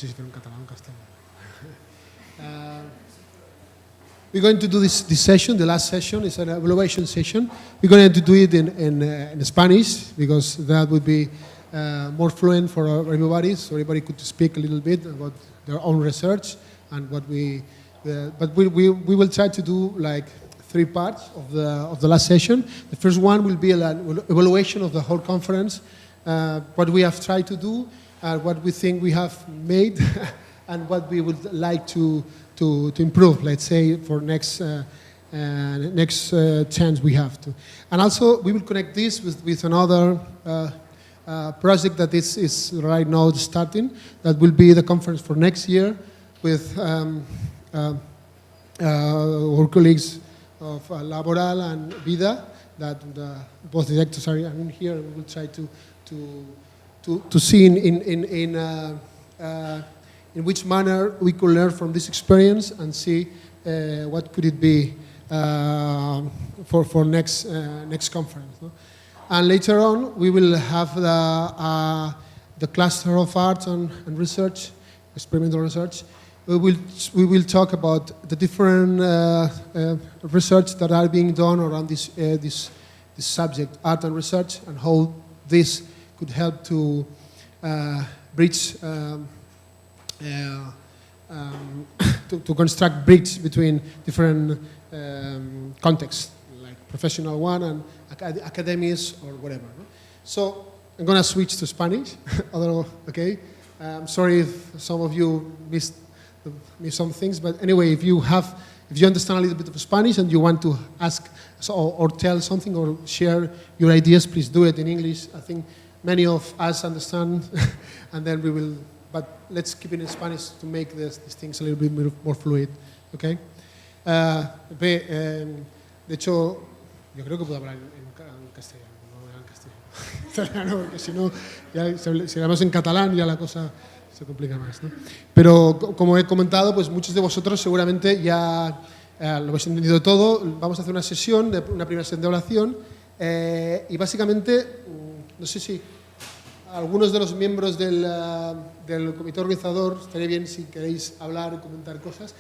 sé si fer en català o en castellà. We're going to do this session, the last session, is an evaluation session. We're going to do it in Spanish, because that would be more fluent for everybody, so everybody could speak a little bit about their own research and what but we will try to do like 3 parts of the last session. The first one will be an evaluation of the whole conference, what we have tried to do, what we think we have made, and what we would like to improve, let's say, for next chance we have to. And also, we will connect this with another project that is right now starting, that will be the conference for next year with our colleagues of Laboral and Vida, that both directors are in here. We will try to see in which manner we could learn from this experience and see what could it be for next conference. No? And later on, we will have the cluster of arts and research, experimental research. We will talk about the different research that are being done around this subject, art and research, and how this could help to bridge. To construct bridge between different contexts, like professional one and academies or whatever. No? So I'm going to switch to Spanish. Okay. I'm sorry if some of you missed some things, but anyway, if you understand a little bit of Spanish and you want to ask or tell something or share your ideas, please do it in English. I think many of us understand, and then we will. But let's keep it in Spanish to make these things a little bit more fluid, ¿ok? De hecho, yo creo que puedo hablar en castellano, no en castellano, porque si no, si hablamos en catalán ya la cosa se complica más, ¿no? Pero como he comentado, pues muchos de vosotros seguramente ya lo habéis entendido todo. Vamos a hacer una sesión, una primera sesión de evaluación, y básicamente, no sé si algunos de los miembros del comité organizador, estaría bien si queréis hablar y comentar cosas.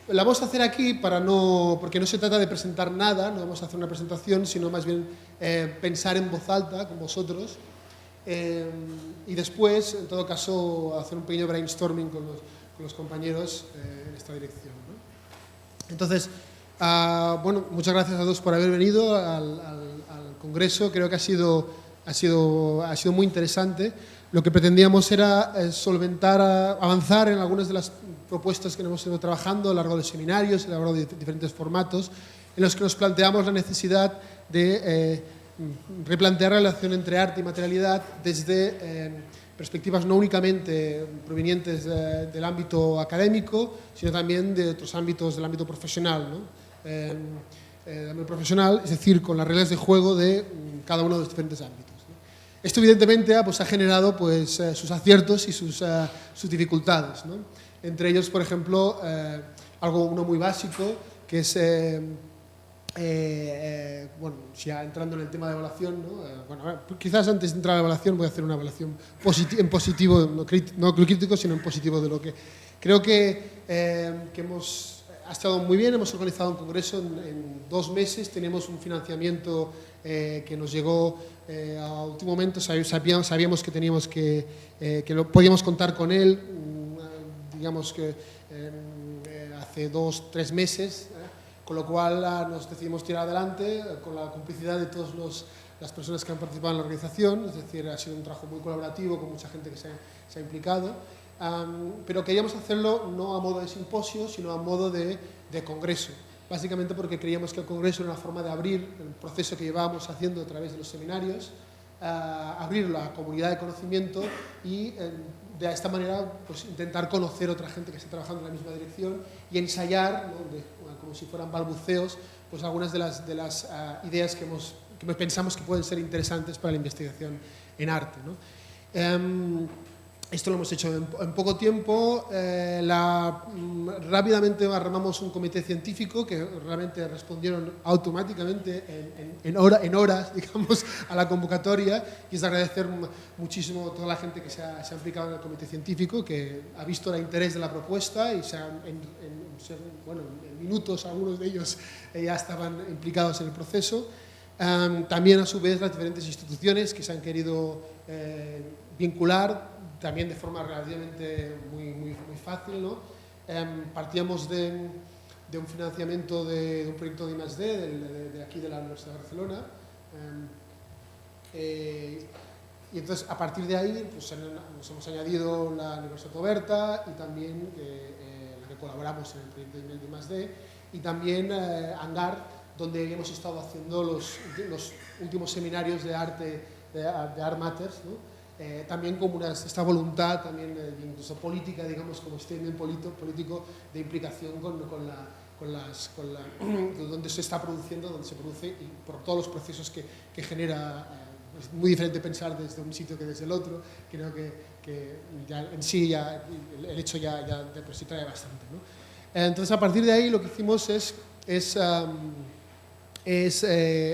La vamos a hacer aquí porque no se trata de presentar nada, no vamos a hacer una presentación, sino más bien pensar en voz alta con vosotros, y después, en todo caso, hacer un pequeño brainstorming con los compañeros en esta dirección, ¿no? Entonces, bueno, muchas gracias a todos por haber venido al congreso. Creo que ha sido muy interesante. Lo que pretendíamos era avanzar en algunas de las propuestas que hemos ido trabajando a lo largo de seminarios, a lo largo de diferentes formatos, en los que nos planteamos la necesidad de replantear la relación entre arte y materialidad desde perspectivas no únicamente provenientes del ámbito académico, sino también de otros ámbitos, del ámbito profesional, ¿no? Del ámbito profesional, es decir, con las reglas de juego de cada uno de los diferentes ámbitos. Esto evidentemente pues, ha generado pues, sus aciertos y sus dificultades, ¿no? Entre ellos, por ejemplo, uno muy básico, que es, bueno, ya entrando en el tema de evaluación, ¿no? Bueno, quizás antes de entrar a la evaluación voy a hacer una evaluación en positivo, no crítico, sino en positivo de lo que creo que ha estado muy bien. Hemos organizado un congreso en 2 meses, tenemos un financiamiento que nos llegó a último momento, sabíamos que teníamos que podíamos contar con él, digamos que hace 2-3 meses, con lo cual nos decidimos tirar adelante con la complicidad de todas las personas que han participado en la organización. Es decir, ha sido un trabajo muy colaborativo con mucha gente que se ha implicado, pero queríamos hacerlo no a modo de simposio, sino a modo de congreso. Básicamente porque creíamos que el congreso era una forma de abrir el proceso que llevábamos haciendo a través de los seminarios, abrir la comunidad de conocimiento y de esta manera pues, intentar conocer a otra gente que esté trabajando en la misma dirección y ensayar, ¿no? Como si fueran balbuceos, pues algunas de las ideas que pensamos que pueden ser interesantes para la investigación en arte, ¿no? esto lo hemos hecho en poco tiempo. Rápidamente armamos un comité científico que realmente respondieron automáticamente en horas, digamos, a la convocatoria. Y es de agradecer muchísimo a toda la gente que se ha implicado en el comité científico, que ha visto el interés de la propuesta y en minutos algunos de ellos ya estaban implicados en el proceso. También, a su vez, las diferentes instituciones que se han querido vincular, también de forma relativamente muy fácil, ¿no? Partíamos de un financiamiento de un proyecto de I+D de aquí de la Universidad de Barcelona, y entonces a partir de ahí pues, nos hemos añadido la Universitat Oberta y también la que colaboramos en el proyecto de I+D, y también Hangar, donde hemos estado haciendo los últimos seminarios de Art Matters, ¿no? También como esta voluntad también incluso política, digamos, como statement político de implicación donde se está produciendo, donde se produce y por todos los procesos que genera. Es muy diferente pensar desde un sitio que desde el otro. Creo que ya en sí el hecho ya de por sí trae bastante, ¿no? Entonces, a partir de ahí lo que hicimos es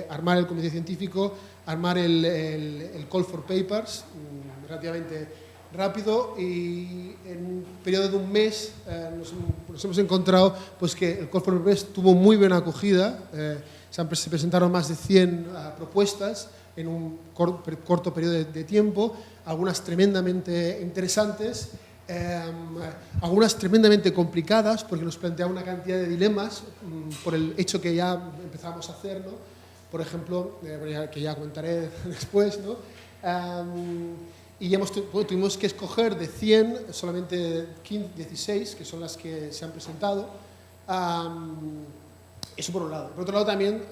armar el comité científico, armar el call for papers relativamente rápido, y en un periodo de un mes nos hemos encontrado pues, que el call for papers tuvo muy buena acogida. Se presentaron más de 100 propuestas en un corto periodo de tiempo, algunas tremendamente interesantes, algunas tremendamente complicadas porque nos planteaba una cantidad de dilemas por el hecho que ya empezamos a hacer, ¿no? Por ejemplo, que ya comentaré después, ¿no? Y tuvimos que escoger de 100 solamente 16, que son las que se han presentado. Eso por un lado. Por otro lado también,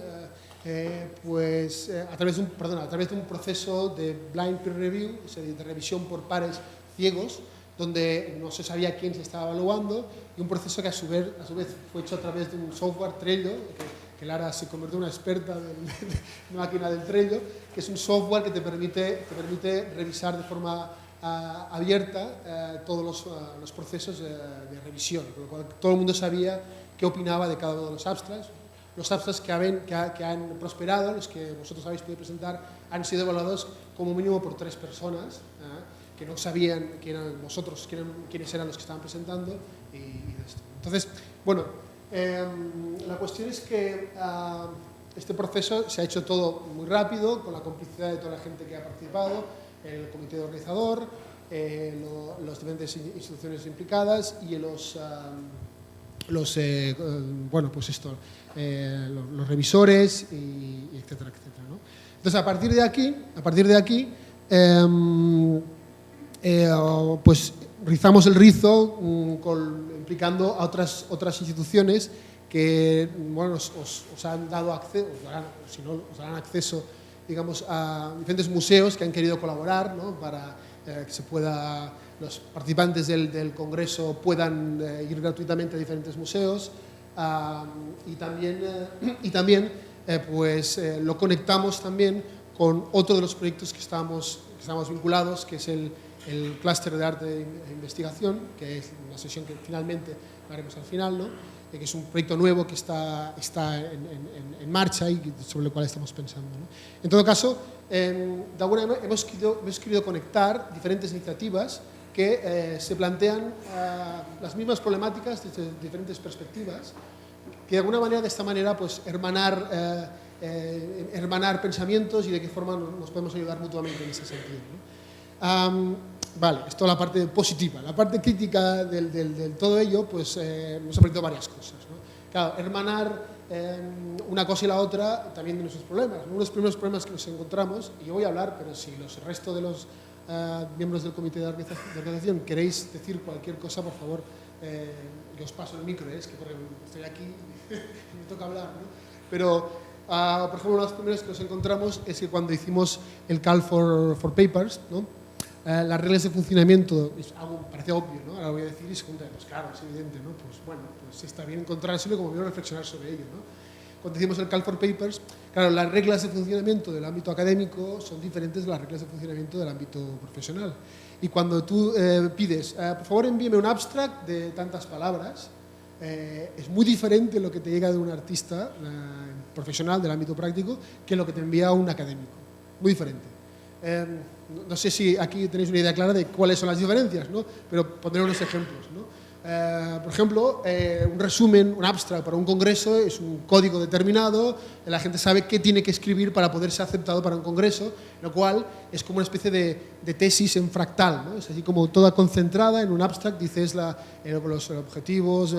a través de un proceso de blind peer review, o sea, de revisión por pares ciegos, donde no se sabía quién se estaba evaluando, y un proceso que a su vez fue hecho a través de un software, Trello, que Lara se convirtió en una experta de máquina del Trello, que es un software que te permite revisar de forma abierta todos los procesos de revisión, con lo cual todo el mundo sabía qué opinaba de cada uno de los abstracts. Los abstracts que han prosperado, los que vosotros habéis podido presentar, han sido evaluados como mínimo por 3 personas, que no sabían quiénes eran los que estaban presentando, y esto. Entonces, bueno, la cuestión es que este proceso se ha hecho todo muy rápido, con la complicidad de toda la gente que ha participado, el comité organizador, las diferentes instituciones implicadas y los revisores, y etcétera, etcétera, ¿no? Entonces, a partir de aquí, pues rizamos el rizo implicando a otras instituciones que, bueno, os han dado acceso, os darán acceso, digamos, a diferentes museos que han querido colaborar, ¿no? Para que los participantes del congreso puedan ir gratuitamente a diferentes museos, y también lo conectamos también con otro de los proyectos que estamos vinculados, que es el clúster de arte e investigación, que es una sesión que finalmente haremos al final, ¿no? Que es un proyecto nuevo que está en marcha y sobre el cual estamos pensando, ¿no? En todo caso, de alguna manera hemos querido conectar diferentes iniciativas que se plantean las mismas problemáticas desde diferentes perspectivas, que de alguna manera, de esta manera, pues hermanar pensamientos y de qué forma nos podemos ayudar mutuamente en ese sentido, ¿no? Vale, esto es la parte positiva. La parte crítica del todo ello, pues hemos aprendido varias cosas, ¿no? Claro, hermanar una cosa y la otra también tiene sus problemas. Uno de los primeros problemas que nos encontramos, y yo voy a hablar, pero si el resto de los miembros del comité de organización queréis decir cualquier cosa, por favor, yo os paso el micro, es que estoy aquí y me toca hablar, ¿no? Pero, por ejemplo, uno de los primeros que nos encontramos es que cuando hicimos el call for papers, ¿no? Las reglas de funcionamiento es algo parece obvio, ¿no? Ahora lo voy a decir y se pregunta, pues claro, es evidente, ¿no? Pues bueno, pues está bien encontrárselo y como bien reflexionar sobre ello, ¿no? cuando decimos el call for papers, claro, las reglas de funcionamiento del ámbito académico son diferentes de las reglas de funcionamiento del ámbito profesional. Y cuando tú pides, por favor envíeme un abstract de tantas palabras, es muy diferente lo que te llega de un artista profesional del ámbito práctico que lo que te envía un académico. Muy diferente. No sé si aquí tenéis una idea clara de cuáles son las diferencias, ¿no? Pero pondré unos ejemplos, ¿no? Por ejemplo, un resumen, un abstract para un congreso es un código determinado, la gente sabe qué tiene que escribir para poder ser aceptado para un congreso, lo cual es como una especie de tesis en fractal, ¿no? Es así como toda concentrada en un abstract, dices los objetivos,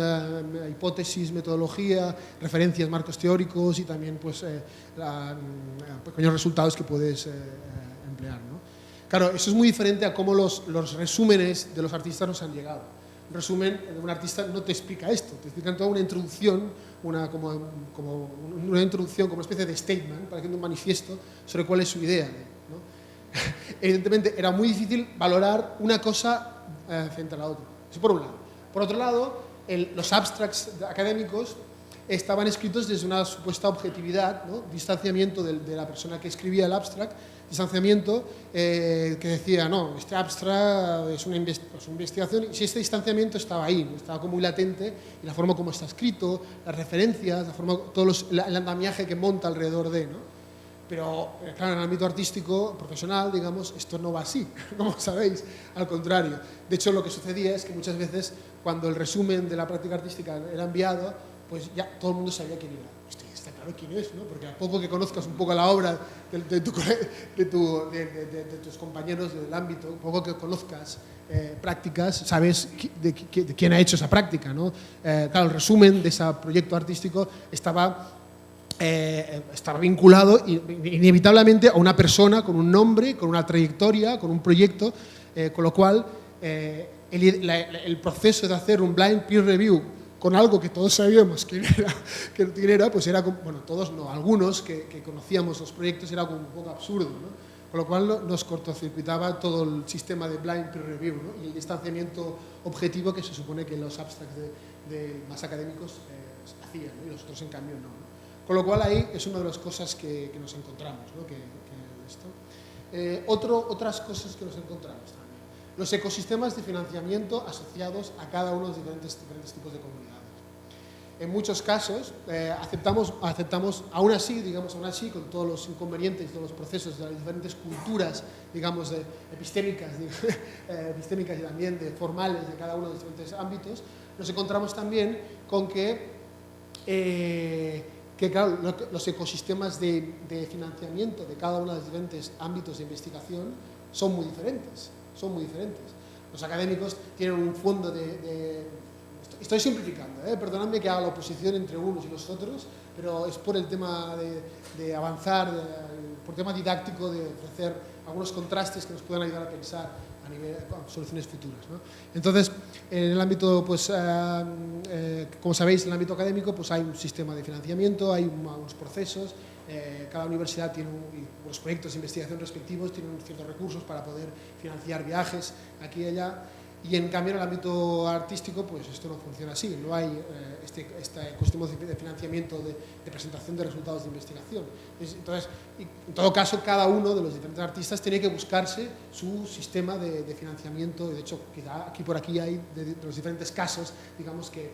hipótesis, metodología, referencias, marcos teóricos y también pues, pequeños resultados que puedes emplear, ¿no? Claro, eso es muy diferente a cómo los resúmenes de los artistas nos han llegado. Un resumen de un artista no te explica esto, te explican toda una introducción, como una introducción, como una especie de statement, para hacer un manifiesto sobre cuál es su idea, ¿no? Evidentemente era muy difícil valorar una cosa frente a la otra. Eso por un lado. Por otro lado, los abstracts académicos estaban escritos desde una supuesta objetividad, ¿no? Distanciamiento de la persona que escribía el abstract, distanciamiento que decía, no, este abstract es una investigación, y si este distanciamiento estaba ahí, ¿no? Estaba como muy latente, y la forma como está escrito, las referencias, la forma, el andamiaje que monta alrededor de, ¿no? Pero, claro, en el ámbito artístico, profesional, digamos, esto no va así, como sabéis, al contrario. De hecho, lo que sucedía es que muchas veces, cuando el resumen de la práctica artística era enviado, pues ya todo el mundo sabía quién era. Hostia, está claro quién es, ¿no? Porque a poco que conozcas un poco la obra de tus compañeros del ámbito, un poco que conozcas prácticas, sabes de quién ha hecho esa práctica, ¿no? Claro, el resumen de ese proyecto artístico estaba vinculado inevitablemente a una persona con un nombre, con una trayectoria, con un proyecto, con lo cual el proceso de hacer un blind peer review con algo que todos sabíamos quién era, pues era, bueno, todos no, algunos que conocíamos los proyectos, era como un poco absurdo, ¿no? Con lo cual nos cortocircuitaba todo el sistema de blind peer review, ¿no? Y el distanciamiento objetivo que se supone que los abstracts más académicos hacían, ¿no? Y los otros en cambio no, ¿no? Con lo cual ahí es una de las cosas que nos encontramos, ¿no? Otras cosas que nos encontramos también. Los ecosistemas de financiamiento asociados a cada uno de los diferentes tipos de comunidades. En muchos casos aceptamos aún así, con todos los inconvenientes, todos los procesos de las diferentes culturas, digamos, epistémicas y también formales de cada uno de los diferentes ámbitos, nos encontramos también con que claro, los ecosistemas de financiamiento de cada uno de los diferentes ámbitos de investigación son muy diferentes. Los académicos tienen un fondo estoy simplificando, perdonadme que haga la oposición entre unos y los otros, pero es por el tema de avanzar, por tema didáctico, de ofrecer algunos contrastes que nos puedan ayudar a pensar a nivel de soluciones futuras, ¿no? Entonces, en el ámbito, pues, como sabéis, en el ámbito académico, pues hay un sistema de financiamiento, hay unos procesos, cada universidad tiene los proyectos de investigación respectivos, tienen ciertos recursos para poder financiar viajes aquí y allá, y en cambio en el ámbito artístico pues esto no funciona así, no hay este ecosistema de financiamiento de presentación de resultados de investigación. Entonces, en todo caso, cada uno de los diferentes artistas tiene que buscarse su sistema de financiamiento, y de hecho quizá aquí hay de los diferentes casos, digamos, que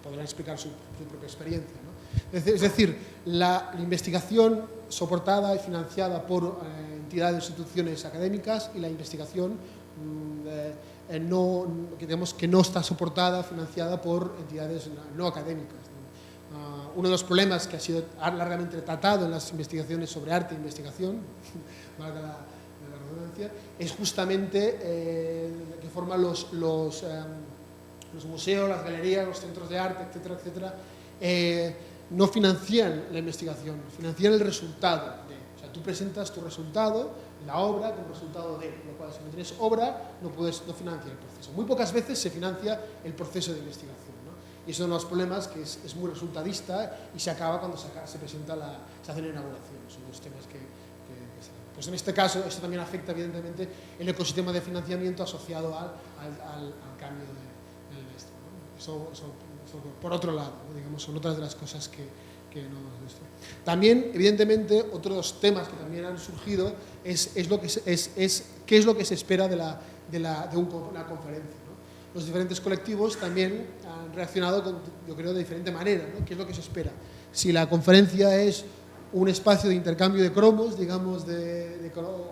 podrán explicar su propia experiencia, ¿no? Es decir, la investigación soportada y financiada por entidades e instituciones académicas y la investigación que no está soportada, financiada por entidades no académicas, ¿no? Uno de los problemas que ha sido largamente tratado en las investigaciones sobre arte e investigación, valga la redundancia, es justamente que forman los museos, las galerías, los centros de arte, etcétera, etcétera, no financian la investigación, financian el resultado. O sea, tú presentas tu resultado, la obra, como resultado de, lo cual si no tienes obra no financia el proceso. Muy pocas veces se financia el proceso de investigación, ¿no? Y eso es uno de los problemas, que es muy resultadista y se acaba cuando se presenta se hace la inauguración. Son los temas que pues en este caso, esto también afecta evidentemente el ecosistema de financiamiento asociado al cambio del esto, ¿no? Eso por otro lado, digamos, son otras de las cosas que no hemos visto. También, evidentemente, otros temas que también han surgido qué es lo que se espera de una conferencia, ¿no? Los diferentes colectivos también han reaccionado, yo creo, de diferente manera, ¿no? ¿Qué es lo que se espera? Si la conferencia es un espacio de intercambio de cromos, digamos,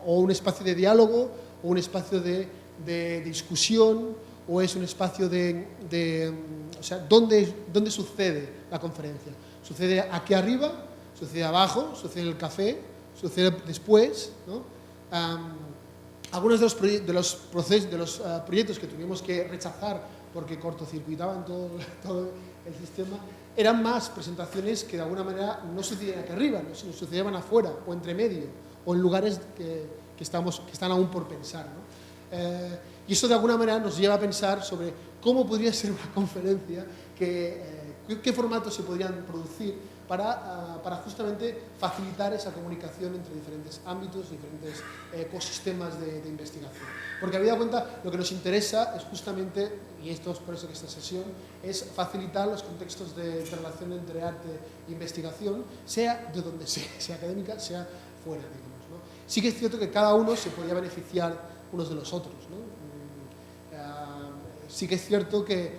o un espacio de diálogo, o un espacio de discusión, o es un espacio o sea, ¿dónde sucede la conferencia? ¿Sucede aquí arriba? ¿Sucede abajo? ¿Sucede en el café? ¿Sucede después? ¿No? Algunos de los proyectos que tuvimos que rechazar porque cortocircuitaban todo el sistema eran más presentaciones que de alguna manera no sucedían aquí arriba, sino sucedían afuera o entre medio o en lugares que están aún por pensar, ¿no? Y eso de alguna manera nos lleva a pensar sobre cómo podría ser una conferencia, qué formatos se podrían producir para justamente facilitar esa comunicación entre diferentes ámbitos, diferentes ecosistemas de investigación. Porque habida cuenta, lo que nos interesa es justamente, y esto es por eso que esta sesión, es facilitar los contextos de relación entre arte e investigación, sea de donde sea académica, sea fuera, digamos, ¿no? Sí que es cierto que cada uno se podría beneficiar unos de los otros, ¿no? Sí que es cierto que,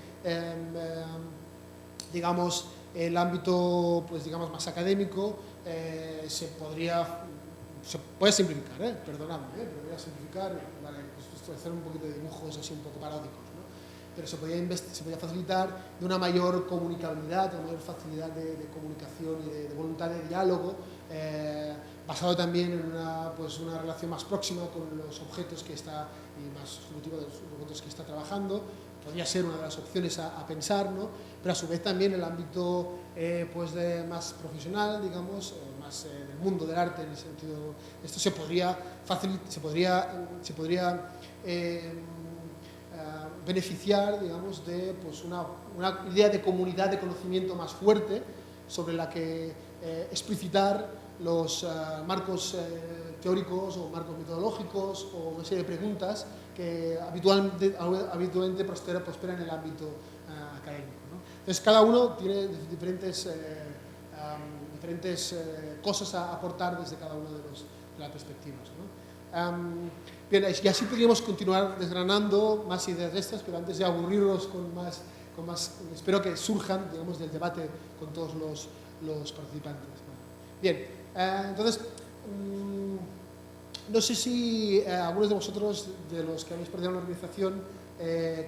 digamos, el ámbito, pues digamos, más académico se puede simplificar, perdonadme, pero voy a simplificar, vale, pues hacer un poquito de dibujos así un poco paródicos, ¿no? Pero se podía facilitar de una mayor comunicabilidad, de una mayor facilidad de comunicación y de voluntad de diálogo, basado también en una relación más próxima con los objetos que está, y más solutiva de los objetos que está trabajando. Podría ser una de las opciones a pensar, ¿no? Pero a su vez también el ámbito más profesional, digamos, más del mundo del arte, en el sentido, esto se podría beneficiar, digamos, de una idea de comunidad de conocimiento más fuerte sobre la que explicitar los marcos teóricos o marcos metodológicos o una serie de preguntas que habitualmente prosperan en el ámbito académico, ¿no? Entonces, cada uno tiene diferentes cosas a aportar desde cada una de las perspectivas, ¿no? Bien, y así podríamos continuar desgranando más ideas de estas, pero antes de aburrirlos con más espero que surjan, digamos, del debate con todos los participantes, ¿no? Bien, entonces, no sé si algunos de vosotros, de los que habéis participado en la organización,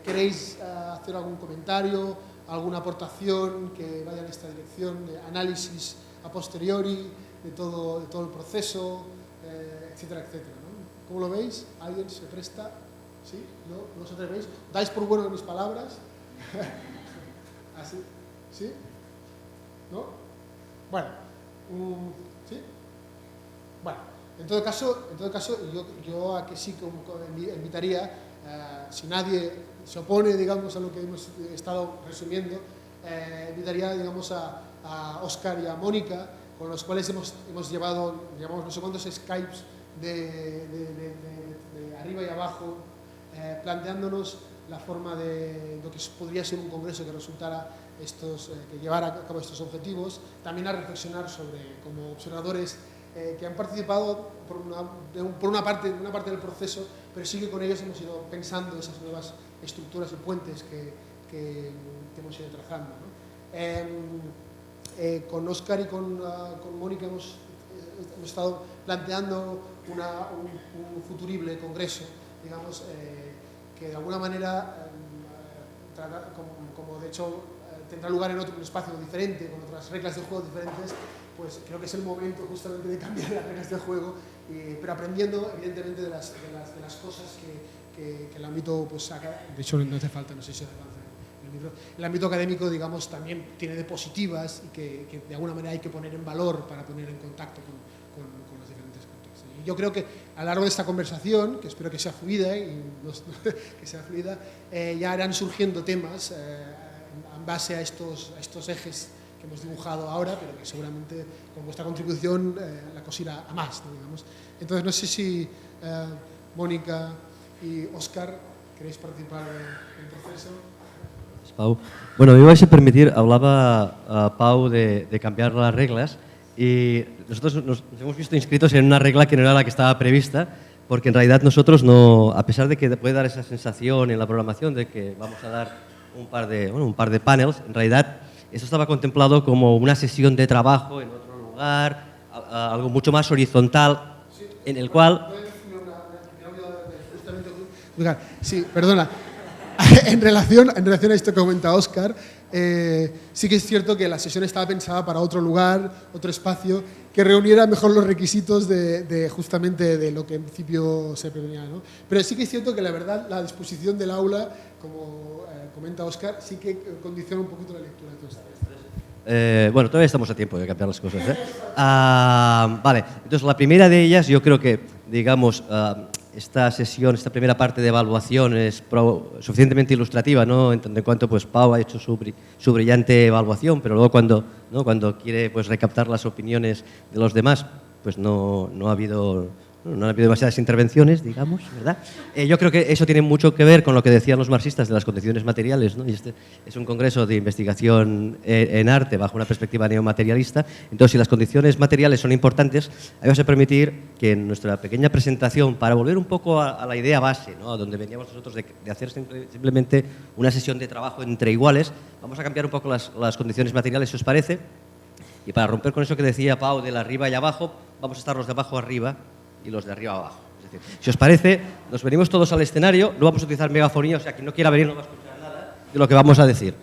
queréis hacer algún comentario, alguna aportación que vaya en esta dirección, de análisis a posteriori de todo el proceso, etcétera, etcétera, ¿no? ¿Cómo lo veis? ¿Alguien se presta? ¿Sí? ¿No os atrevéis? ¿Dais por bueno mis palabras? ¿Así? ¿Sí? ¿No? Bueno, ¿sí? Bueno, en todo caso yo a que sí invitaría, si nadie se opone, digamos, a lo que hemos estado resumiendo, invitaría, digamos, a Óscar y a Mónica, con los cuales hemos llevado, no sé cuántos Skypes de arriba y abajo, planteándonos la forma de lo que podría ser un congreso que resultara que llevara a cabo estos objetivos, también a reflexionar sobre, como observadores que han participado por una parte del proceso, pero sí que con ellos hemos ido pensando esas nuevas estructuras y puentes que hemos ido trazando, ¿no? Con Óscar y con Mónica hemos estado planteando un futurible congreso, digamos, que de alguna manera, como de hecho tendrá lugar en otro espacio diferente, con otras reglas de juego diferentes, pues creo que es el momento justamente de cambiar las reglas de juego, pero aprendiendo evidentemente de las cosas que el ámbito, pues, de hecho no hace falta, no sé si hace falta el ámbito académico, digamos, también tiene de positivas y que de alguna manera hay que poner en valor para poner en contacto con los diferentes contextos. Y yo creo que a lo largo de esta conversación, que espero que sea fluida, ya irán surgiendo temas en base a estos ejes que hemos dibujado ahora, pero que seguramente con vuestra contribución la cosa irá a más, ¿no? Digamos. Entonces, no sé si Mónica y Óscar queréis participar en el proceso. Pau. Bueno, me vais a permitir, hablaba Pau de cambiar las reglas y nosotros nos hemos visto inscritos en una regla que no era la que estaba prevista, porque en realidad nosotros no, a pesar de que puede dar esa sensación en la programación de que vamos a dar un par de panels, en realidad eso estaba contemplado como una sesión de trabajo en otro lugar, algo mucho más horizontal, en el cual... Sí, perdona. En relación a esto que comenta Óscar, sí que es cierto que la sesión estaba pensada para otro lugar, otro espacio, que reuniera mejor los requisitos justamente de lo que en principio se prevenía, ¿no? Pero sí que es cierto que la verdad, la disposición del aula, como comenta Óscar, sí que condiciona un poquito la lectura de todo esto. Bueno, todavía estamos a tiempo de cambiar las cosas, ¿eh? Vale, entonces la primera de ellas, yo creo que, digamos, esta sesión, esta primera parte de evaluación es suficientemente ilustrativa, ¿no? En cuanto pues Pau ha hecho su brillante evaluación, pero luego cuando quiere pues recaptar las opiniones de los demás, pues no ha habido demasiadas intervenciones, digamos, ¿verdad? Yo creo que eso tiene mucho que ver con lo que decían los marxistas de las condiciones materiales, ¿no? Y este es un congreso de investigación en arte bajo una perspectiva neomaterialista. Entonces, si las condiciones materiales son importantes, ahí vas a permitir que en nuestra pequeña presentación, para volver un poco a la idea base, ¿no? A donde veníamos nosotros de hacer simplemente una sesión de trabajo entre iguales, vamos a cambiar un poco las condiciones materiales, si os parece. Y para romper con eso que decía Pau del arriba y abajo, vamos a estar los de abajo arriba y los de arriba abajo. Es decir, si os parece, nos venimos todos al escenario, no vamos a utilizar megafonía, o sea, quien no quiera venir no va a escuchar nada de lo que vamos a decir.